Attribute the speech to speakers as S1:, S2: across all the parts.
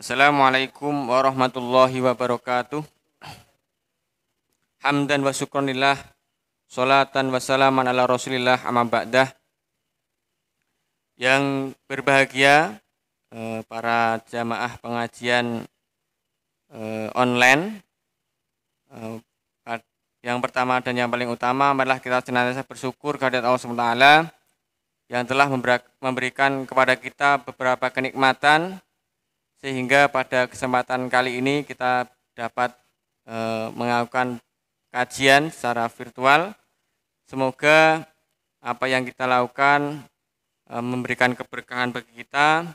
S1: Assalamualaikum warahmatullahi wabarakatuh. Hamdan wa syukronillah, sholatan wa salaman ala rasulillah, amma ba'dah. Yang berbahagia para jamaah pengajian online. Yang pertama dan yang paling utama, marilah kita senantiasa bersyukur kehadirat Allah SWT yang telah memberikan kepada kita beberapa kenikmatan, sehingga pada kesempatan kali ini kita dapat melakukan kajian secara virtual. Semoga apa yang kita lakukan memberikan keberkahan bagi kita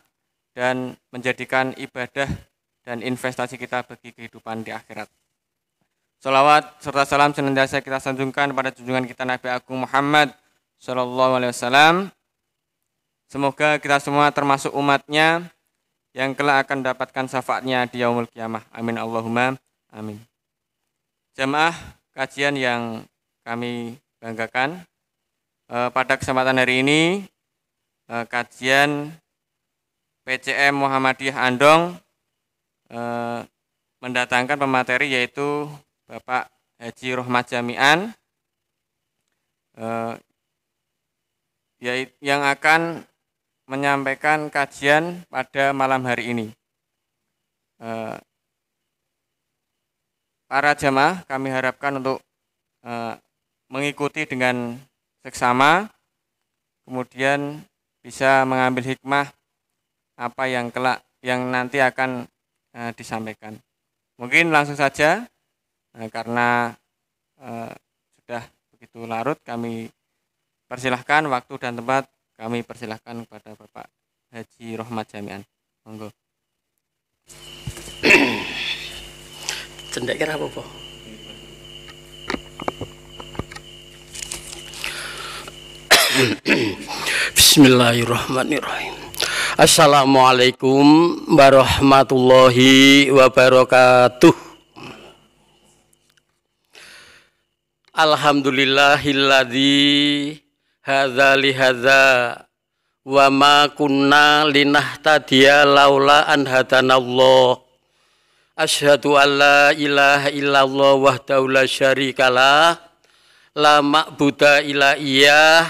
S1: dan menjadikan ibadah dan investasi kita bagi kehidupan di akhirat. Sholawat serta salam senantiasa kita sanjungkan pada junjungan kita Nabi Agung Muhammad Sallallahu Alaihi Wasallam. Semoga kita semua termasuk umatnya yang kelak akan mendapatkan syafaatnya di yaumul qiyamah. Amin Allahumma amin. Jamaah kajian yang kami banggakan, pada kesempatan hari ini kajian PCM Muhammadiyah Andong mendatangkan pemateri yaitu Bapak Haji Rohmat Jami'an yang akan menyampaikan kajian pada malam hari ini. Para jamaah kami harapkan untuk mengikuti dengan seksama, kemudian bisa mengambil hikmah apa yang kelak yang nanti akan disampaikan. Mungkin langsung saja, karena sudah begitu larut, kami persilahkan waktu dan tempat. Kami persilahkan kepada Bapak Haji Rohmat Jami'an. Monggo.
S2: Cendek kira apa? Bismillahirrahmanirrahim. Assalamualaikum warahmatullahi wabarakatuh. Alhamdulillahilladzi hadza li hadza wa ma kunna linahtadiya laula an hadanallah. Asyhadu an la ilaha illallah wahdahu la syarikalah, la ma'buda illa iyyah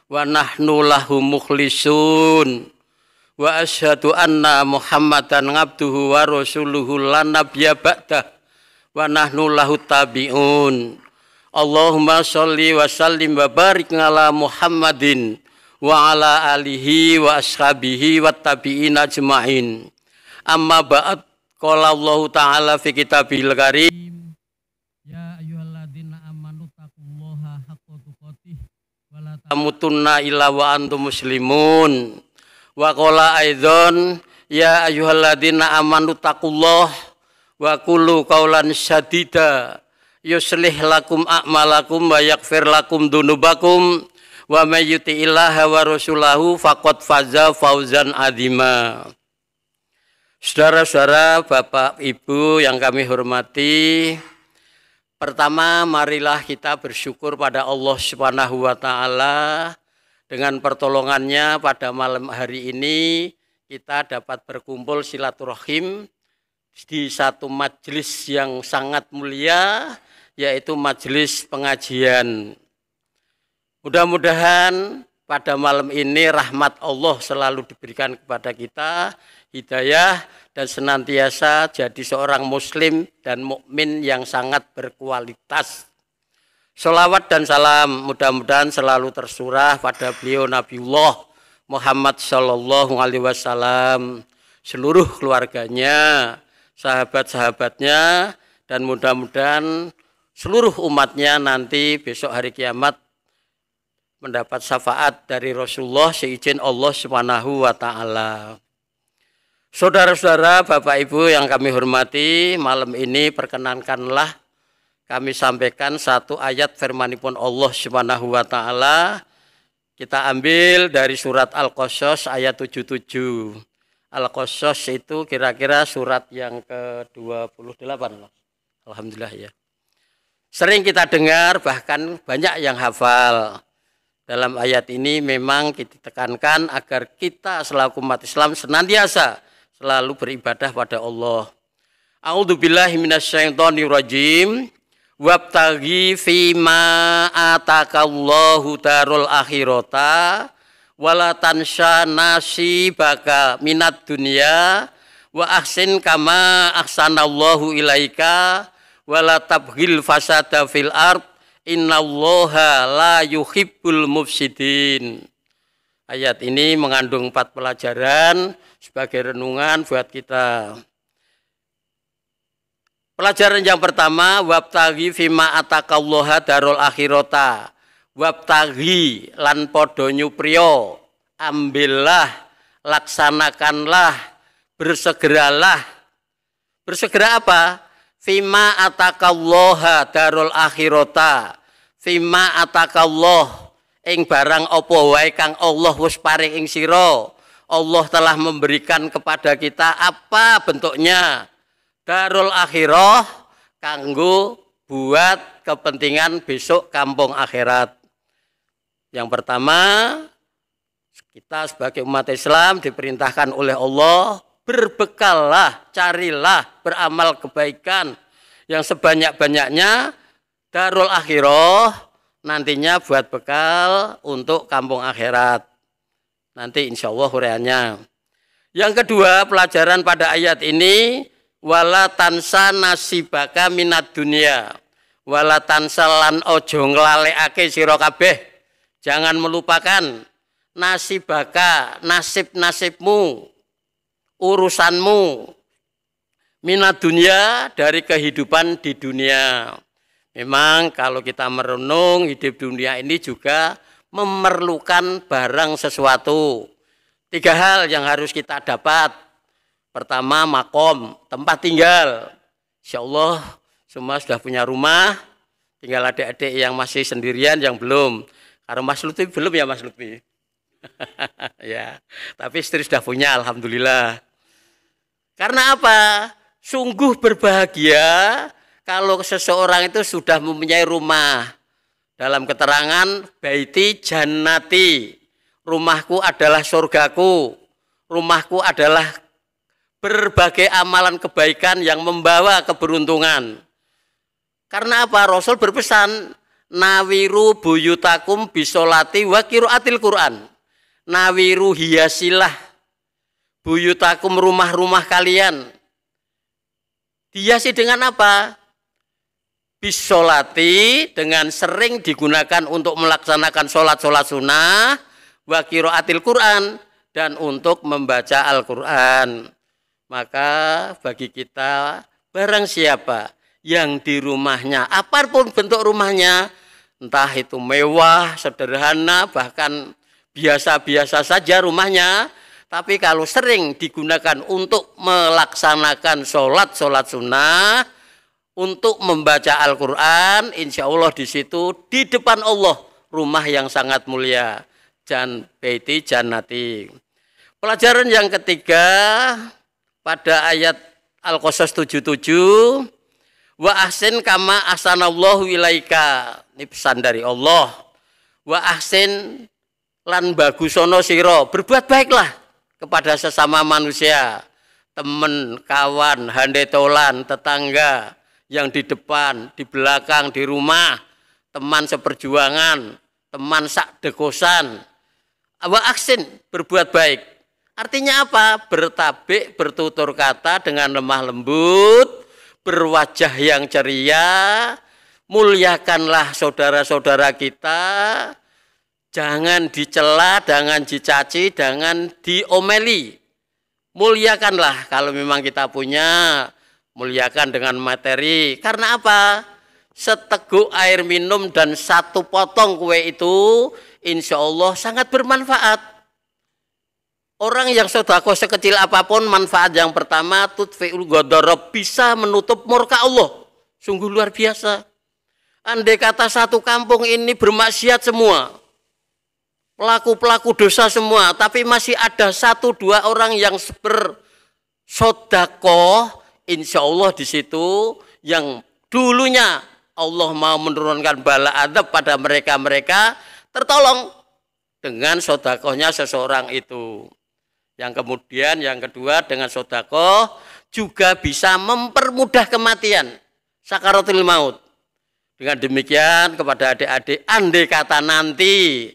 S2: wa nahnu lahu mukhlisun. Wa asyhadu anna Muhammadan abduhu wa rasuluhu la nabiyya ba'dah wa nahnu lahu tabi'un. Allahumma sholli wa sallim wa barik ala Muhammadin wa ala alihi wa ashabihi wa tabi'in ajma'in. Amma ba'd, qala Allah ta'ala fi kitabil karim, ya ayyuhalladzina amanu taqullaha haqqa tuqatih wa la tamutunna illa wa antum muslimun. Wa qala aidzon, ya ayyuhalladzina amanu taqullaha wa qulu qaulan sadida yuslih lakum a'malakum wa yaghfir lakum dunubakum wa may yuti'illaha wa rasulahu faqad faza fauzan adzima. Saudara-saudara, Bapak Ibu yang kami hormati, pertama marilah kita bersyukur pada Allah Subhanahu wa taala. Dengan pertolongannya pada malam hari ini kita dapat berkumpul silaturahim di satu majelis yang sangat mulia, yaitu majelis pengajian. Mudah-mudahan pada malam ini rahmat Allah selalu diberikan kepada kita, hidayah, dan senantiasa jadi seorang muslim dan mukmin yang sangat berkualitas. Sholawat dan salam mudah-mudahan selalu tersurah pada beliau Nabiullah Muhammad Sallallahu Alaihi Wasallam, seluruh keluarganya, sahabat-sahabatnya, dan mudah-mudahan seluruh umatnya nanti besok hari kiamat mendapat syafaat dari Rasulullah seizin Allah Subhanahu wa taala. Saudara-saudara, Bapak Ibu yang kami hormati, malam ini perkenankanlah kami sampaikan satu ayat firmanipun Allah Subhanahu wa taala. Kita ambil dari surat Al-Qasas ayat 77. Al-Qasas itu kira-kira surat yang ke-28. Alhamdulillah ya. Sering kita dengar, bahkan banyak yang hafal. Dalam ayat ini memang kita tekankan agar kita selaku umat Islam senantiasa selalu beribadah pada Allah. A'udzubillahi minasyaitonirrajim. Wabtaghi fima atakallahu darul akhirata wala tansha nasibaka minad dunya wa ahsin kama ahsanallahu ilaika wala tabghil fasada fil ard innallaha la yuhibbul mufsidin. Ayat ini mengandung 4 pelajaran sebagai renungan buat kita. Pelajaran yang pertama, wabtaghi fima atakallaha darul akhirata. Wabtaghi lan podo nyupriyo, ambillah, laksanakanlah, bersegeralah. Bersegera apa? Fima atakallaha darul akhirata. Fima atakallah ing barang apa wae kang Allah wis paring ing sira. Allah telah memberikan kepada kita apa bentuknya? Darul akhirah kanggo buat kepentingan besok kampung akhirat. Yang pertama, kita sebagai umat Islam diperintahkan oleh Allah, berbekallah, carilah, beramal kebaikan yang sebanyak-banyaknya. Darul akhirah nantinya buat bekal untuk kampung akhirat. Nanti insya Allah huraiannya. Yang kedua, pelajaran pada ayat ini, wala tansa nasibaka minad dunya wala tansa lan ojo nglalekake sira kabeh, jangan melupakan nasibaka, nasib-nasibmu, urusanmu, minad dunya dari kehidupan di dunia. Memang kalau kita merenung, hidup dunia ini juga memerlukan barang sesuatu. 3 hal yang harus kita dapat. Pertama, makom, tempat tinggal. Insya Allah semua sudah punya rumah, tinggal adik-adik yang masih sendirian yang belum. Karena Mas Lutfi belum ya Mas Lutfi? Ya, tapi istri sudah punya, alhamdulillah. Karena apa? Sungguh berbahagia kalau seseorang itu sudah mempunyai rumah. Dalam keterangan, baiti jannati, rumahku adalah surgaku, rumahku adalah berbagai amalan kebaikan yang membawa keberuntungan. Karena apa? Rasul berpesan, nawiru buyutakum bisolati wa qiraatil Quran. Nawiru, hiasilah buyutakum, rumah-rumah kalian. Dihiasi dengan apa? Bisolati, dengan sering digunakan untuk melaksanakan sholat-sholat sunnah, wa qiraatil Quran, dan untuk membaca Al-Quran. Maka bagi kita, barang siapa yang di rumahnya, apapun bentuk rumahnya, entah itu mewah, sederhana, bahkan biasa-biasa saja rumahnya, tapi kalau sering digunakan untuk melaksanakan sholat-sholat sunnah, untuk membaca Al-Quran, insya Allah di situ, di depan Allah, rumah yang sangat mulia. Baiti jannati. Pelajaran yang ketiga, pada ayat Al-Qasas 77, wa ahsin kama ahsanallahu ilaika. Ini pesan dari Allah. Wa ahsin lan bagusono siro, berbuat baiklah kepada sesama manusia, teman, kawan, handetolan, tetangga yang di depan, di belakang, di rumah, teman seperjuangan, teman sak dekosan. Wa ahsin, berbuat baik. Artinya apa? Bertabik, bertutur kata dengan lemah lembut, berwajah yang ceria, muliakanlah saudara-saudara kita, jangan dicela, jangan dicaci, jangan diomeli. Muliakanlah kalau memang kita punya, muliakan dengan materi. Karena apa? Seteguk air minum dan 1 potong kue itu, insya Allah sangat bermanfaat. Orang yang sedekah sekecil apapun, manfaat yang pertama, tutfi'ul ghadab, bisa menutup murka Allah. Sungguh luar biasa. Andai kata satu kampung ini bermaksiat semua, pelaku-pelaku dosa semua, tapi masih ada 1-2 orang yang bersedekah, insya Allah di situ yang dulunya Allah mau menurunkan bala adab pada mereka-mereka, tertolong dengan sedekahnya seseorang itu. Yang kemudian yang kedua dengan sedekah juga bisa mempermudah kematian, sakaratul maut. Dengan demikian kepada adik-adik, andai kata nanti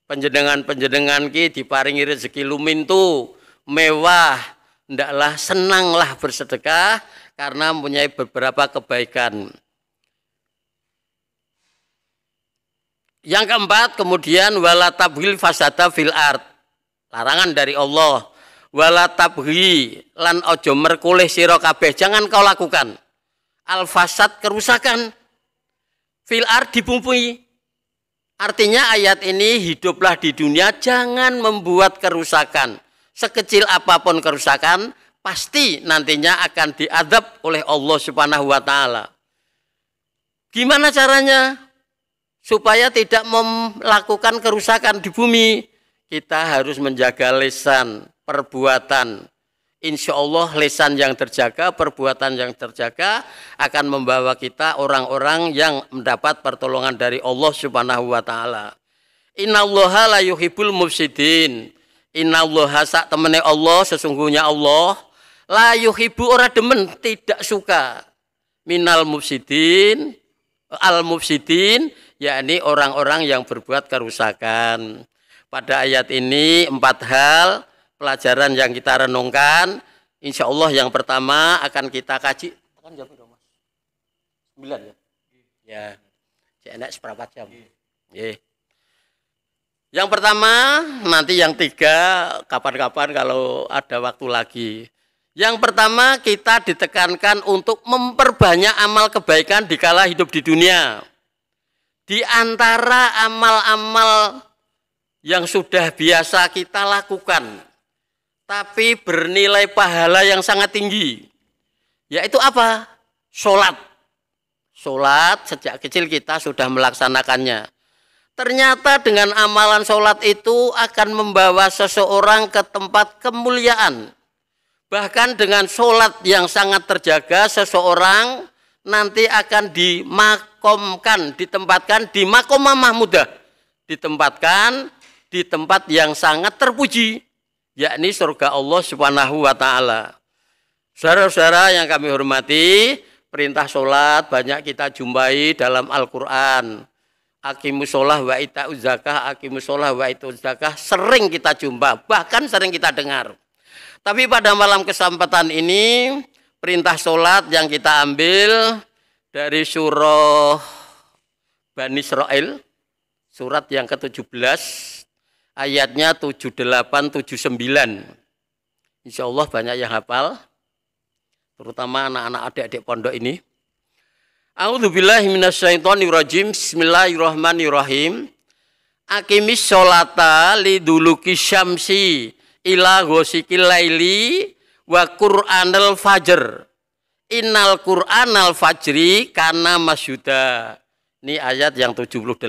S2: penjenengan ki diparingi rezeki lumintu, mewah, ndaklah senanglah bersedekah karena mempunyai beberapa kebaikan. Yang keempat, kemudian wala tabghil fasada fil ard. Larangan dari Allah. Wala tabghi lan ojo merkulih sira kabeh, jangan kau lakukan al fasad, kerusakan, fil ard, di bumi. Artinya ayat ini, hiduplah di dunia jangan membuat kerusakan. Sekecil apapun kerusakan pasti nantinya akan diadab oleh Allah Subhanahu wa taala. Gimana caranya supaya tidak melakukan kerusakan di bumi? Kita harus menjaga lisan, perbuatan. Insya Allah lisan yang terjaga, perbuatan yang terjaga akan membawa kita orang-orang yang mendapat pertolongan dari Allah Subhanahu wa taala. Innallaha la yuhibbul mufsidin. Innallaha sak temene Allah, sesungguhnya Allah la yuhibbu, ora demen, tidak suka, minal mufsidin, al mufsidin, yakni orang-orang yang berbuat kerusakan. Pada ayat ini 4 hal pelajaran yang kita renungkan. Insya Allah yang pertama akan kita kaji. Kan jam berapa, Mas? 9 ya? Ya, enak seperempat jam. Yang pertama, nanti yang 3 kapan-kapan kalau ada waktu lagi. Yang pertama, kita ditekankan untuk memperbanyak amal kebaikan dikala hidup di dunia. Di antara amal-amal yang sudah biasa kita lakukan, tapi bernilai pahala yang sangat tinggi, yaitu apa? Sholat. Sholat sejak kecil kita sudah melaksanakannya. Ternyata dengan amalan sholat itu akan membawa seseorang ke tempat kemuliaan. Bahkan dengan sholat yang sangat terjaga, seseorang nanti akan dimakomkan, ditempatkan di makomah mahmudah, ditempatkan di tempat yang sangat terpuji, yakni surga Allah Subhanahu wa taala. Saudara-saudara yang kami hormati, perintah sholat banyak kita jumpai dalam Al-Qur'an. Aqimus sholah wa ita'uz zakah, aqimus sholah wa ita'uz zakah, sering kita jumpa, bahkan sering kita dengar. Tapi pada malam kesempatan ini, perintah sholat yang kita ambil dari surah Bani Israil, surat yang ke-17, ayatnya 78-79. Insya Allah banyak yang hafal, terutama anak-anak adik-adik pondok ini. A'udzubillahi minasyaitonirrajim. Bismillahirrahmanirrahim. Aqimis sholata liduluki syamsi ila ghosikil laili wa qur'anal fajr. Innal qur'anal fajri kana masyuda. Ini ayat yang 78.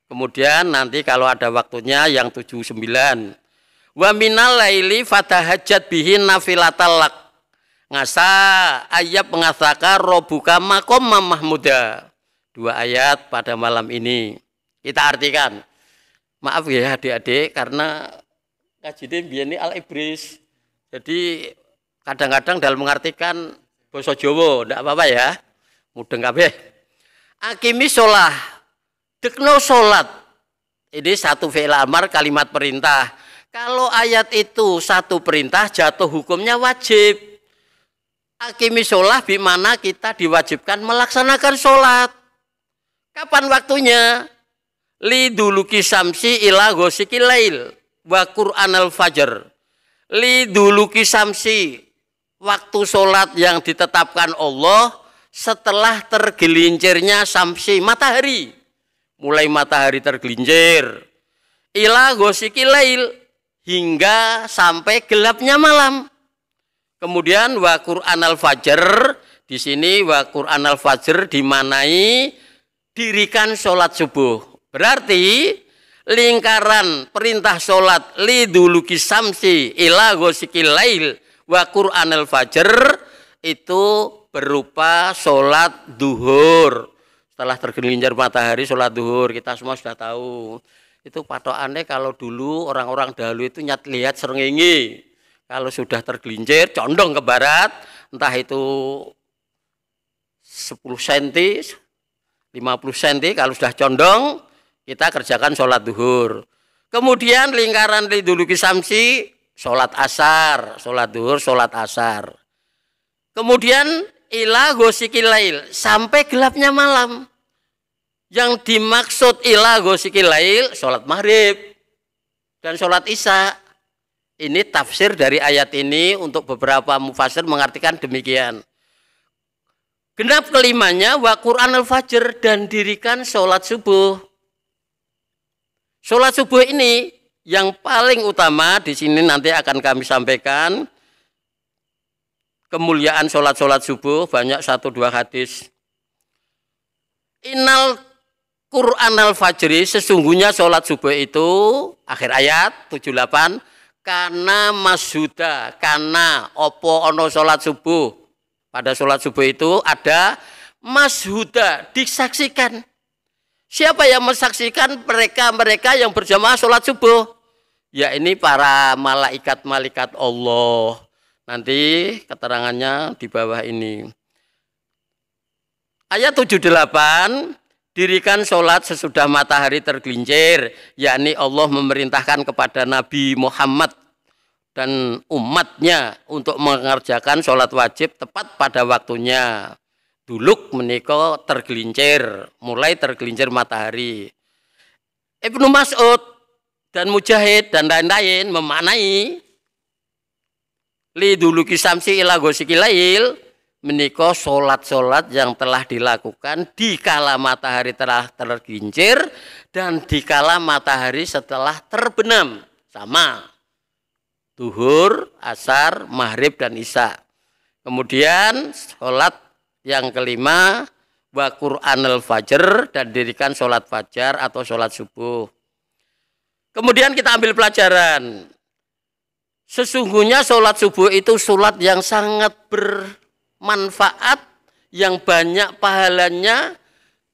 S2: Kemudian nanti kalau ada waktunya yang 79. Wa minal laili fatahajjat bihi nafilatal lak. Ngasa ayat mengasaka robuka makom mahmuda. 2 ayat pada malam ini. Kita artikan. Maaf ya adik-adik karena kajian ini al-ibris. Jadi kadang-kadang dalam mengartikan basa Jawa, ndak apa-apa ya. Mudeng kabeh. Akimi sholah, dekno sholat. Ini satu fi'il amar, kalimat perintah. Kalau ayat itu satu perintah, jatuh hukumnya wajib. Akimi sholah bimana kita diwajibkan melaksanakan sholat. Kapan waktunya? Liduluki samsi ila ghosikil lail wa qur'anal fajr. Liduluki samsi, waktu sholat yang ditetapkan Allah setelah tergelincirnya samsi, matahari. Mulai matahari tergelincir ila ghosikil lail, hingga sampai gelapnya malam. Kemudian wa qur'anal fajr, di sini wa qur'anal fajr dimanai dirikan sholat subuh. Berarti lingkaran perintah sholat liduluki samsi ila ghosikil lail wa qur'anal fajr itu berupa sholat duhur. Setelah tergelincir matahari sholat duhur, kita semua sudah tahu. Itu patokannya kalau dulu orang-orang dahulu itu lihat srengenge. Kalau sudah tergelincir, condong ke barat, entah itu 10 cm, 50 cm, kalau sudah condong, kita kerjakan sholat duhur. Kemudian lingkaran liduluki samsi, sholat asar, sholat duhur, sholat asar. Kemudian ila gosikil lail, sampai gelapnya malam. Yang dimaksud ila gosikil lail, sholat maghrib dan sholat isya. Ini tafsir dari ayat ini untuk beberapa mufassir mengartikan demikian. Genap kelimanya wa Qur'an al-fajr, dan dirikan sholat subuh. Sholat subuh ini yang paling utama di sini nanti akan kami sampaikan. Kemuliaan sholat subuh banyak 1-2 hadis. Innal Qur'an al-fajri, sesungguhnya sholat subuh itu akhir ayat 78. Karena mashuda, karena opo ono sholat subuh. Pada sholat subuh itu ada mashuda, disaksikan. Siapa yang mensaksikan? Mereka yang berjamaah sholat subuh. Ya ini para malaikat-malaikat Allah. Nanti keterangannya di bawah ini. Ayat 78, dirikan sholat sesudah matahari tergelincir, yakni Allah memerintahkan kepada Nabi Muhammad dan umatnya untuk mengerjakan sholat wajib tepat pada waktunya. Duluk menika tergelincir, mulai tergelincir matahari. Ibnu Mas'ud dan Mujahid dan lain-lain memaknai li duluki samsi ila gosikil lail, menika sholat-sholat yang telah dilakukan di kala matahari telah tergelincir dan di kala matahari setelah terbenam. Sama. Duhur, asar, maghrib, dan isya. Kemudian sholat yang kelima, wa Qur'anul fajr, dan dirikan sholat fajar atau sholat subuh. Kemudian kita ambil pelajaran. Sesungguhnya sholat subuh itu sholat yang sangat manfaat, yang banyak pahalanya,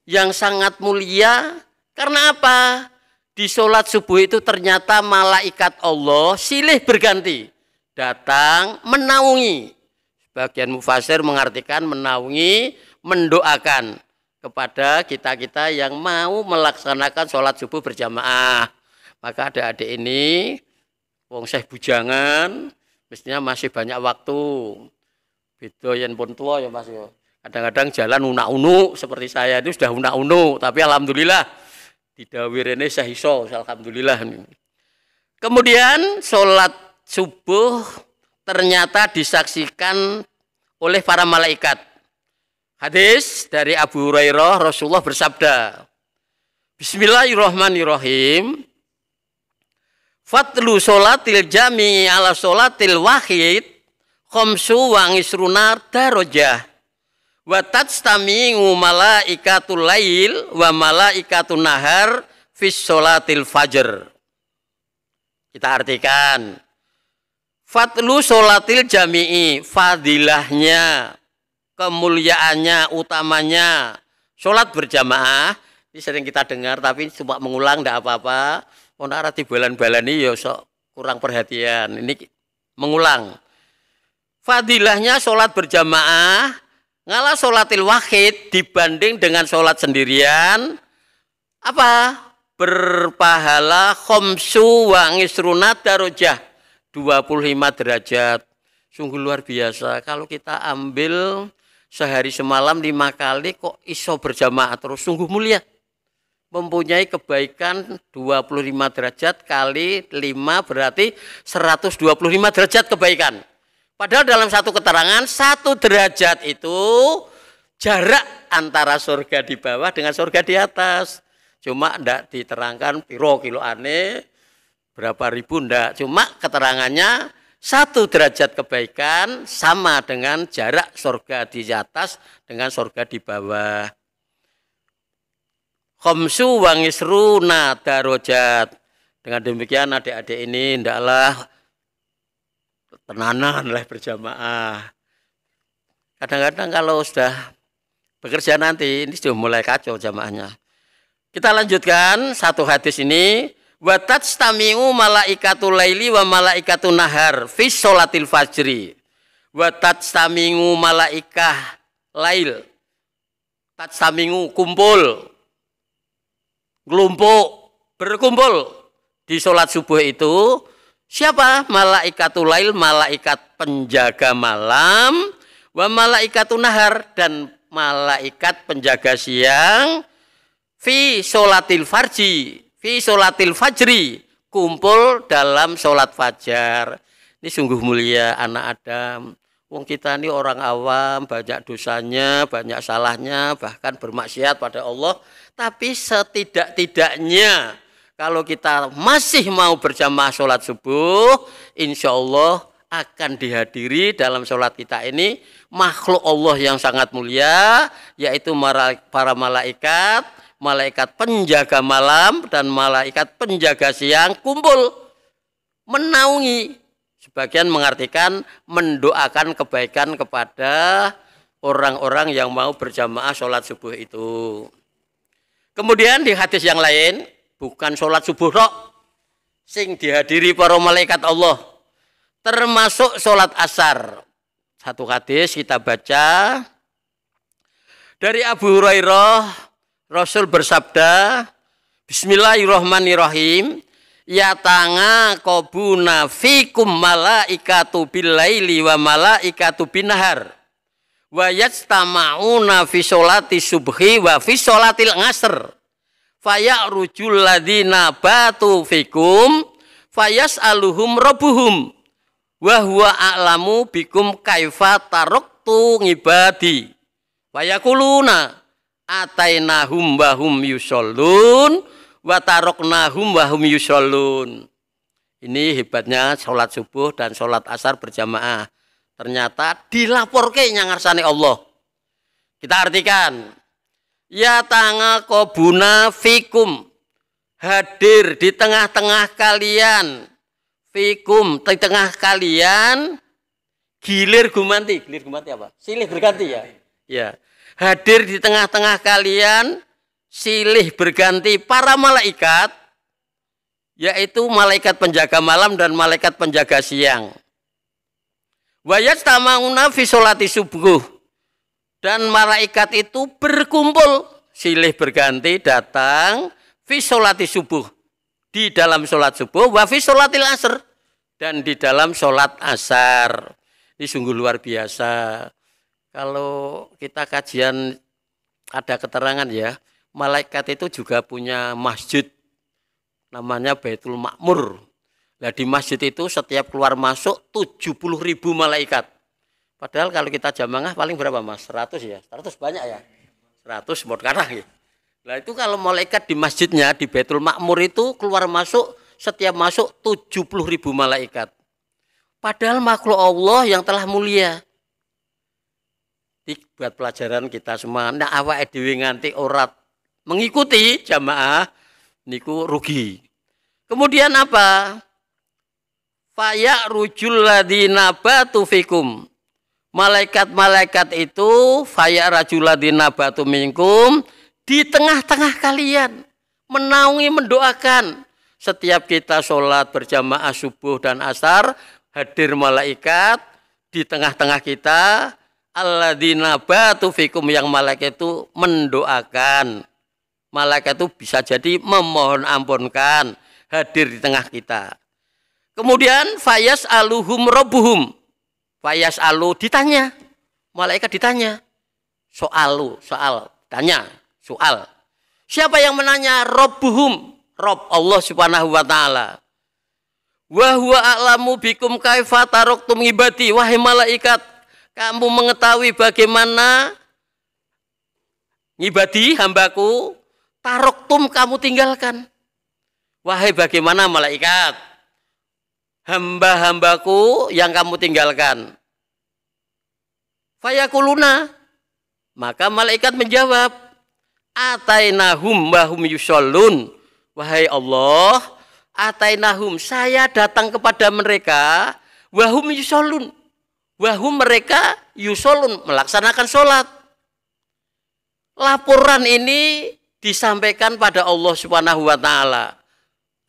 S2: yang sangat mulia. Karena apa? Di sholat subuh itu ternyata malaikat Allah silih berganti datang menaungi. Sebagian mufassir mengartikan menaungi, mendoakan kepada kita-kita yang mau melaksanakan sholat subuh berjamaah. Maka adik-adik ini, wong seh bujangan, mestinya masih banyak waktu. Beda yang pun tua ya Mas ya. Kadang-kadang jalan unak-unuk seperti saya itu sudah unak-unuk, tapi alhamdulillah didawir ini saya iso, alhamdulillah. Kemudian sholat subuh ternyata disaksikan oleh para malaikat. Hadis dari Abu Hurairah, Rasulullah bersabda, Bismillahirrahmanirrahim. Fatlu sholatil jami ala sholatil wahid khamsu wa ngisruna darajah wa tatstami'u malaikatul lail wa malaikatun nahar fis sholatil fajr. Kita artikan fatlu sholatil jami'i, fadilahnya, kemuliaannya, utamanya sholat berjamaah. Ini sering kita dengar tapi cuma mengulang tidak apa-apa. Orang di bulan-bulan ini ya sok kurang perhatian. Ini mengulang. Fadilahnya sholat berjamaah, ngalah sholatil wahid dibanding dengan sholat sendirian. Apa? Berpahala khomsu wa ngisruna darajah, 25 derajat. Sungguh luar biasa. Kalau kita ambil sehari semalam 5 kali kok iso berjamaah terus, sungguh mulia. Mempunyai kebaikan 25 derajat kali 5 berarti 125 derajat kebaikan. Padahal dalam satu keterangan 1 derajat itu jarak antara surga di bawah dengan surga di atas. Cuma tidak diterangkan piro kilo aneh, berapa ribu enggak. Cuma keterangannya 1 derajat kebaikan sama dengan jarak surga di atas dengan surga di bawah. Khamsu wa ngisruna darajat. Dengan demikian adik-adik ini hendaklah tenanan lah berjamaah. Kadang-kadang kalau sudah bekerja nanti ini sudah mulai kacau jamaahnya. Kita lanjutkan satu hadis ini. Wa tajtami'u malaikatul laili wa malaikatul nahar fi sholatil fajri. Wa tajtami'u malaikah lail. Tajtami'u kumpul. Gelumpuk, berkumpul di sholat subuh itu. Siapa? Malaikatul lail, malaikat penjaga malam. Wa malaikatul nahar, dan malaikat penjaga siang. Fi sholatil farji. Fi sholatil fajri, kumpul dalam sholat fajar. Ini sungguh mulia anak Adam. Wong kita ini orang awam, banyak dosanya, banyak salahnya, bahkan bermaksiat pada Allah. Tapi setidak-tidaknya kalau kita masih mau berjamaah sholat subuh, insya Allah akan dihadiri dalam sholat kita ini makhluk Allah yang sangat mulia, yaitu para malaikat, malaikat penjaga malam dan malaikat penjaga siang kumpul menaungi. Sebagian mengartikan mendoakan kebaikan kepada orang-orang yang mau berjamaah sholat subuh itu. Kemudian di hadis yang lain, bukan sholat subuh kok, sing dihadiri para malaikat Allah, termasuk sholat asar. Satu hadis kita baca dari Abu Hurairah. Rasul bersabda, Bismillahirrahmanirrahim, ya tanga kobuna fikum malaikatu billaili wa malaikatu binahar wa yajtama'una fi sholati subhi wa fi sholatil ngasr faya'rujul ladina batu fikum fayas'aluhum rabbuhum wa huwa a'lamu bikum kaifa taraktu ngibadi fayakuluna atainahum wahum yushollun wa taroknahum wahum yushollun. Ini hebatnya sholat subuh dan sholat asar berjamaah. Ternyata dilaporke nyangarsane Allah. Kita artikan, ya tanga kobuna fikum, hadir di tengah-tengah kalian, fikum di tengah kalian, gilir gumanti apa? Silih berganti ya. Ya. Hadir di tengah-tengah kalian, silih berganti para malaikat, yaitu malaikat penjaga malam dan malaikat penjaga siang. Wa yajtama'una fi sholati subuh, dan malaikat itu berkumpul, silih berganti datang fi sholati subuh, di dalam sholat subuh, wa fi sholatil asr, dan di dalam sholat asar. Ini sungguh luar biasa. Kalau kita kajian ada keterangan ya, malaikat itu juga punya masjid namanya Baitul Ma'mur. Nah di masjid itu setiap keluar masuk 70.000 malaikat. Padahal kalau kita jamaah paling berapa mas? 100 ya? 100 banyak ya? 100 mod karah ya. Nah itu kalau malaikat di masjidnya di Baitul Ma'mur itu keluar masuk setiap masuk 70.000 malaikat. Padahal makhluk Allah yang telah mulia. Buat pelajaran kita semua, nah awake dhewe nganti ora mengikuti jamaah niku rugi. Kemudian apa? Faya rujul ladina batu fikum. Malaikat-malaikat itu faya rajul ladina batu minkum, di tengah-tengah kalian menaungi, mendoakan. Setiap kita sholat berjamaah subuh dan asar, hadir malaikat di tengah-tengah kita. Alladzina batu fikum, yang malaikat itu mendoakan. Malaikat itu bisa jadi memohon ampunkan, hadir di tengah kita. Kemudian fayas aluhum rabbuhum. Fayas alu ditanya. Malaikat ditanya. Soal, tanya, soal. Siapa yang menanya? Rabbuhum, Rabb Allah Subhanahu wa taala. Wa huwa a'lamu bikum kaifa taraktum ibadi, wahai malaikat, kamu mengetahui bagaimana ngibadi hambaku, taroktum kamu tinggalkan. Wahai bagaimana malaikat, hamba-hambaku yang kamu tinggalkan. Fayakuluna, maka malaikat menjawab, atainahum wahum yushallun. Wahai Allah, atainahum, saya datang kepada mereka, wahum yushallun. Wahum mereka yusolun, melaksanakan sholat. Laporan ini disampaikan pada Allah Subhanahu wa taala.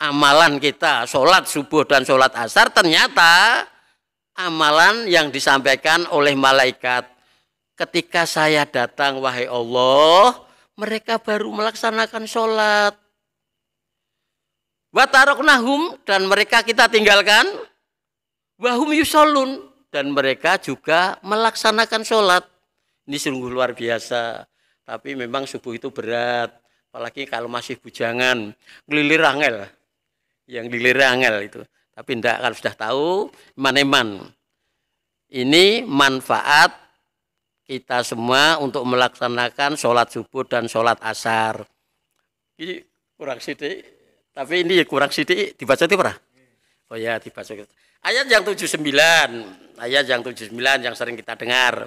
S2: amalan kita, sholat subuh dan sholat asar, ternyata amalan yang disampaikan oleh malaikat. Ketika saya datang, wahai Allah, mereka baru melaksanakan sholat. Wa taroknahum, dan mereka kita tinggalkan. Wahum yusolun, dan mereka juga melaksanakan sholat. Ini sungguh luar biasa. Tapi memang subuh itu berat. Apalagi kalau masih bujangan. Ngelilir angel. Yang ngelilir angel itu. Tapi enggak, kalau sudah tahu, iman-iman. Ini manfaat kita semua untuk melaksanakan sholat subuh dan sholat asar. Ini kurang sidik. Tapi ini kurang sidik. Dibaca itu pernah? Oh ya, dibaca. Ayat yang 79. Ayat yang 79 yang sering kita dengar.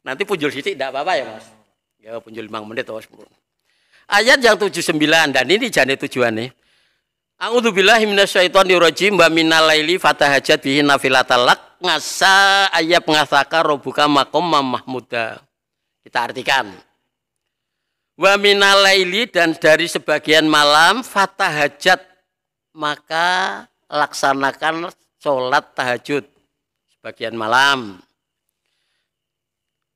S2: Nanti punjul sidik tidak apa-apa ya Mas? Ya punjul 5 menit atau 10. Ayat yang 79 dan ini jane tujuannya. A'udzubillahi minasyaitonirrajim wa minal laili fatahajat bihi nafilatal lak ngasa ayat ngasaka robuka makom mahmuda. Kita artikan. Wa minal laili, dan dari sebagian malam fatahajat, maka laksanakan sholat tahajud sebagian malam.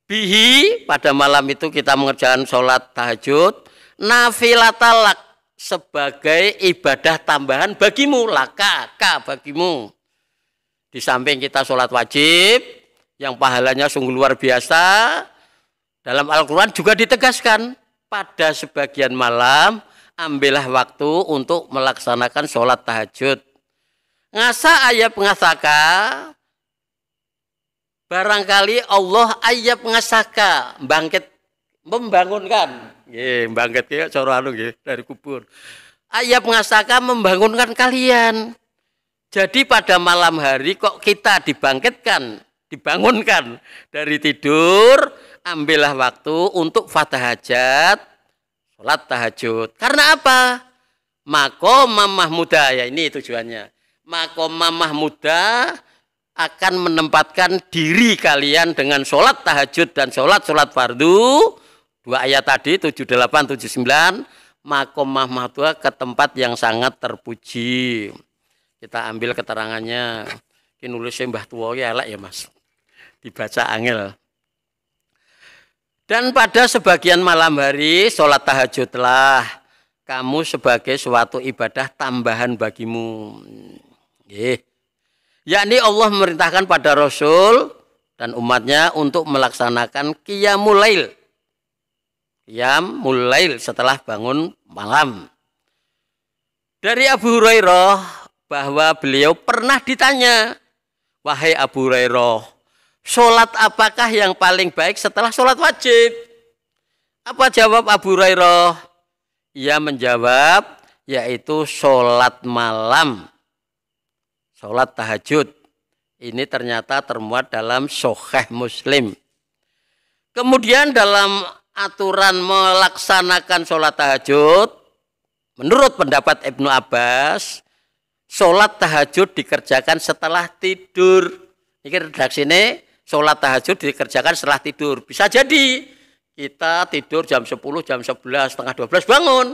S2: Bihi, pada malam itu kita mengerjakan sholat tahajud. Nafilatalak, sebagai ibadah tambahan bagimu. Laka, bagimu. Di samping kita sholat wajib, yang pahalanya sungguh luar biasa. Dalam Al-Quran juga ditegaskan, pada sebagian malam, ambillah waktu untuk melaksanakan sholat tahajud. Ngasa ayat ngasaka, barangkali Allah ayat ngasaka, bangkit, membangunkan. Bangkit ya, cara dari kubur. Ayat ngasaka membangunkan kalian. Jadi pada malam hari kok kita dibangunkan dari tidur, ambillah waktu untuk fatahajat, sholat tahajud. Karena apa? Maqamah mahmuda, ya ini tujuannya. Maqamah mahmuda akan menempatkan diri kalian dengan sholat tahajud dan sholat fardu. Dua ayat tadi, 78, 79. Maqamah mahmuda ke tempat yang sangat terpuji. Kita ambil keterangannya. Ini nulisnya Mbah Tua ya elek ya Mas. Dibaca angel. Dan pada sebagian malam hari sholat tahajudlah kamu sebagai suatu ibadah tambahan bagimu. Yakni Allah memerintahkan pada Rasul dan umatnya untuk melaksanakan qiyamul lail. Qiyamul lail setelah bangun malam. Dari Abu Hurairah bahwa beliau pernah ditanya, wahai Abu Hurairah, sholat apakah yang paling baik setelah sholat wajib? Apa jawab Abu Hurairah? Ia menjawab, yaitu sholat malam, sholat tahajud. Ini ternyata termuat dalam Sahih Muslim. Kemudian dalam aturan melaksanakan sholat tahajud, menurut pendapat Ibnu Abbas, sholat tahajud dikerjakan setelah tidur. Ini redaksi ini, sholat tahajud dikerjakan setelah tidur. Bisa jadi kita tidur jam 10, jam 11, setengah 12 bangun.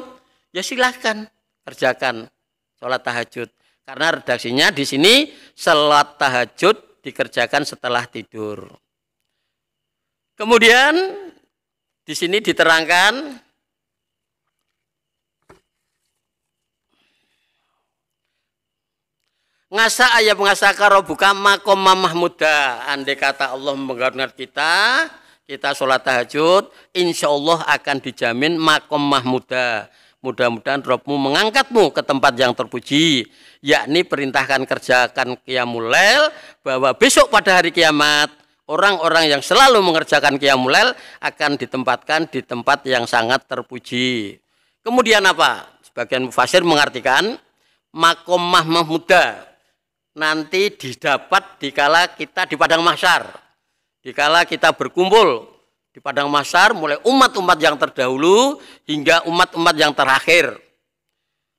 S2: Ya silahkan kerjakan sholat tahajud. Karena redaksinya di sini sholat tahajud dikerjakan setelah tidur. Kemudian di sini diterangkan ngasa ayat ngasaka robuka maqamah mahmuda. Andai kata Allah mengganjar kita sholat tahajud, insya Allah akan dijamin maqam mahmuda. Mudah-mudahan Rabbmu mengangkatmu ke tempat yang terpuji, yakni perintahkan kerjakan qiyamul lail, bahwa besok pada hari kiamat orang-orang yang selalu mengerjakan qiyamul lail akan ditempatkan di tempat yang sangat terpuji. Kemudian apa? Sebagian mufassir mengartikan maqamah mahmuda nanti didapat dikala kita di padang mahsyar. Dikala kita berkumpul di padang mahsyar, mulai umat-umat yang terdahulu hingga umat-umat yang terakhir.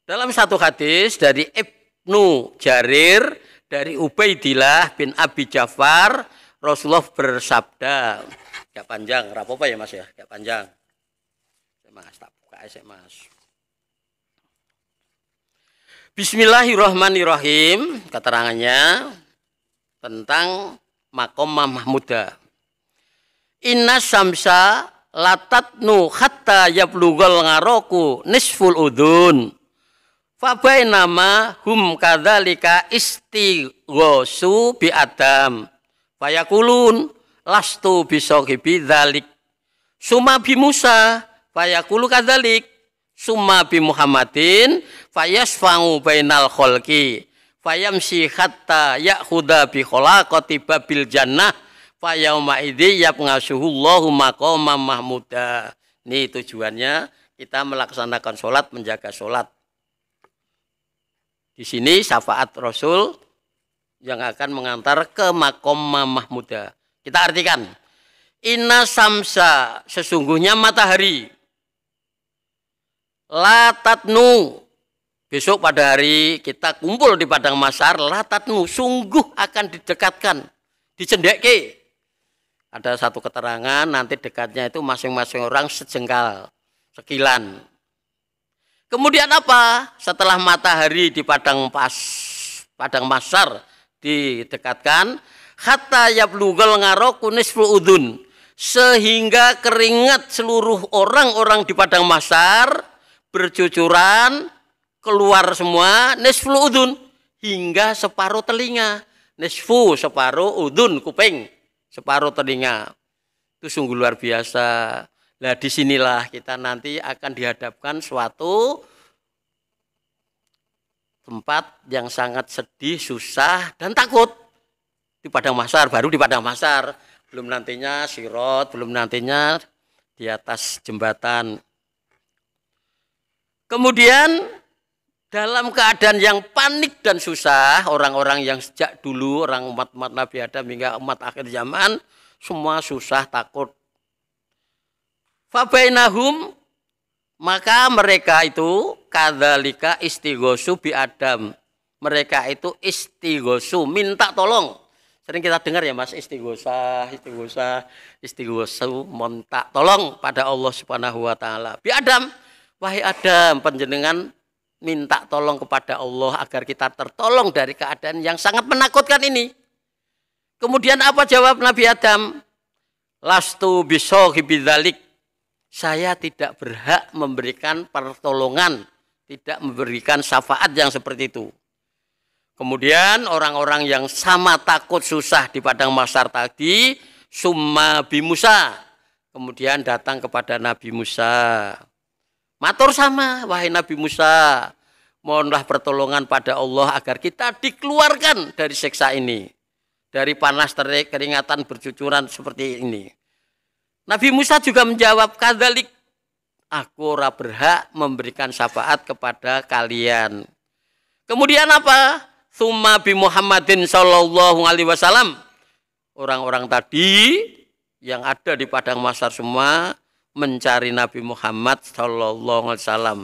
S2: Dalam satu hadis dari Ibnu Jarir, dari Ubaidillah bin Abi Ja'far, Rasulullah bersabda, gak panjang, apa ya Mas ya, gak panjang. Mas, tak buka aja Mas. Bismillahirrahmanirrahim. Keterangannya tentang maqamah mahmudah. Inna syamsa latatnu hatta yablughal ngaroku nisful udun. Fabainama hum kadzalika istighosu bi Adam. Fayakulun lastu bisoghibi dzalik. Summa bi Musa fayakulu kadzalik. Summa bi Muhammadin fayasfa'u bainal khalqi. Fayamsi hatta ya'khudha bi khalaqati babil jannah. Fayauma idzi yabngasuhullahu maqamam mahmuda. Ini tujuannya kita melaksanakan sholat, menjaga sholat. Di sini syafaat Rasul yang akan mengantar ke maqamam mahmuda. Kita artikan. Inna samsa, sesungguhnya matahari. Latatnu, besok pada hari kita kumpul di padang mahsyar, latatnu, sungguh akan didekatkan, dicendekke. Ada satu keterangan, nanti dekatnya itu masing-masing orang sejengkal, sekilan. Kemudian apa? Setelah matahari di padang mahsyar didekatkan, hatta yablughal ngaroku nisful udun, sehingga keringat seluruh orang-orang di padang mahsyar bercucuran keluar semua, nisful udun, hingga separuh telinga. Nisfu separuh, udun kuping, separuh telinga. Itu sungguh luar biasa. Nah, disinilah kita nanti akan dihadapkan suatu tempat yang sangat sedih, susah, dan takut. Di padang mahsyar, baru di padang mahsyar. Belum nantinya sirat, belum nantinya di atas jembatan. Kemudian dalam keadaan yang panik dan susah, orang-orang yang sejak dulu, orang umat-umat Nabi Adam hingga umat akhir zaman, semua susah, takut. Fabainahum, maka mereka itu kadzalika istighosu bi Adam. Mereka itu istighosu, minta tolong. Sering kita dengar ya Mas, istighosu, minta tolong pada Allah Subhanahu wa taala. Bi Adam, wahai Adam, panjenengan minta tolong kepada Allah agar kita tertolong dari keadaan yang sangat menakutkan ini. Kemudian apa jawab Nabi Adam? Lastu bisoghibi dzalik. Saya tidak berhak memberikan pertolongan, tidak memberikan syafaat yang seperti itu. Kemudian orang-orang yang sama takut susah di padang mahsyar tadi, summa bi Musa. Kemudian datang kepada Nabi Musa. Matur sama, wahai Nabi Musa, mohonlah pertolongan pada Allah agar kita dikeluarkan dari siksa ini. Dari panas terik, keringatan bercucuran seperti ini. Nabi Musa juga menjawab, kadzalik, aku ora berhak memberikan syafaat kepada kalian. Kemudian apa? Tsumma bi Muhammadin sallallahu alaihi wasallam. Orang-orang tadi yang ada di padang mahsyar semua mencari Nabi Muhammad sallallahu alaihi wasallam.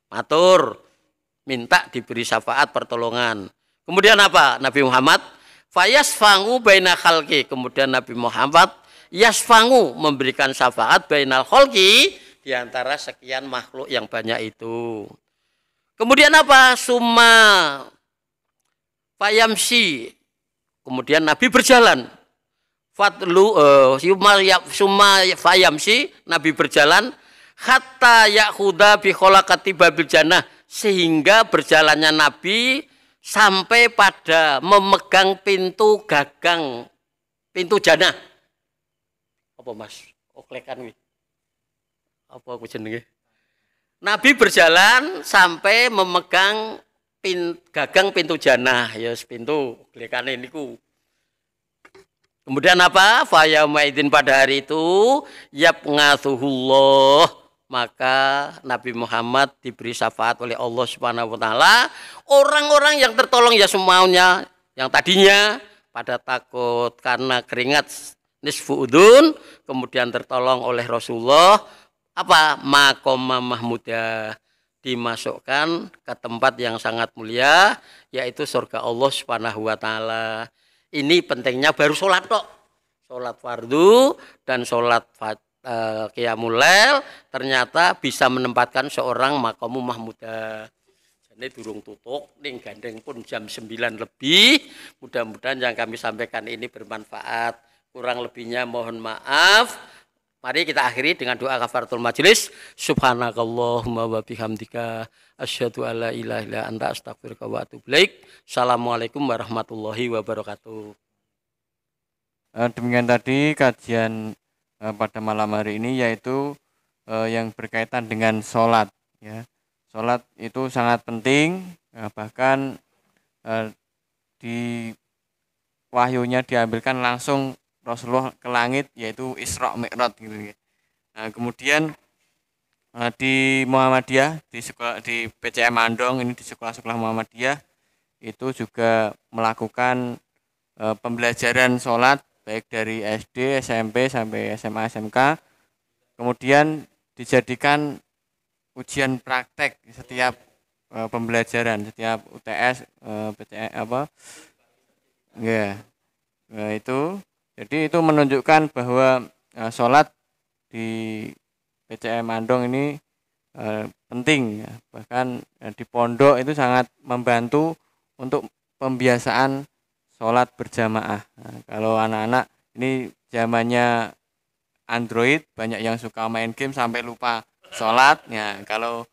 S2: Matur, minta diberi syafaat pertolongan. Kemudian apa? Nabi Muhammad fayasfangu baina khalqi. Kemudian Nabi Muhammad yasfangu, memberikan syafaat bainal khalqi, di antara sekian makhluk yang banyak itu. Kemudian apa? Summa fayamsi. Kemudian Nabi berjalan. Summa fayamsi, Nabi berjalan hatta ya'khudha bi khalaqati babil jannah, sehingga berjalannya Nabi sampai pada memegang pintu gagang, pintu jannah. Apa Mas? Oklekan wi. Apa aku jenenge? Nabi berjalan sampai memegang gagang pintu jannah, ya pintu oklekane niku. Kemudian apa? Fayaumaidin, pada hari itu yabngatsuhullah, maka Nabi Muhammad diberi syafaat oleh Allah Subhanahu wa taala. Orang-orang yang tertolong ya semuanya, yang tadinya pada takut karena keringat nisfu udun, kemudian tertolong oleh Rasulullah, apa? Maqamah mahmudah, dimasukkan ke tempat yang sangat mulia, yaitu surga Allah Subhanahu wa taala. Ini pentingnya baru sholat kok. Sholat fardu dan sholat qiyamul lail ternyata bisa menempatkan seorang maqamah mahmudah. Ini durung tutup, ning gandeng pun jam 9 lebih. Mudah-mudahan yang kami sampaikan ini bermanfaat. Kurang lebihnya mohon maaf. Mari kita akhiri dengan doa kafaratul majelis. Subhanakallahumma wa bihamdika asyhadu alla ilaha illa anta astaghfiruka wa atubu ilaik. Assalamualaikum warahmatullahi wabarakatuh.
S1: Demikian tadi kajian pada malam hari ini, yaitu yang berkaitan dengan sholat. Ya. Sholat itu sangat penting, bahkan di wahyunya diambilkan langsung Rasulullah ke langit, yaitu Isra Mi'raj gitu ya. Nah, kemudian di Muhammadiyah, di PCM Andong ini, di sekolah-sekolah Muhammadiyah itu juga melakukan pembelajaran sholat baik dari SD, SMP sampai SMA, SMK. Kemudian dijadikan ujian praktek setiap pembelajaran, setiap UTS, PCM ya. Itu jadi itu menunjukkan bahwa sholat di PCM Andong ini penting ya. Bahkan di pondok itu sangat membantu untuk pembiasaan sholat berjamaah. Nah, kalau anak-anak ini zamannya Android, banyak yang suka main game sampai lupa sholat. Ya, kalau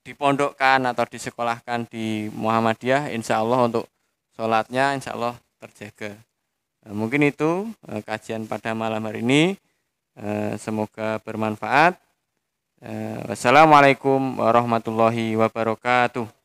S1: dipondokkan atau disekolahkan di Muhammadiyah, insya Allah untuk sholatnya insya Allah terjaga. Nah, mungkin itu kajian pada malam hari ini. Semoga bermanfaat. Wassalamualaikum warahmatullahi wabarakatuh.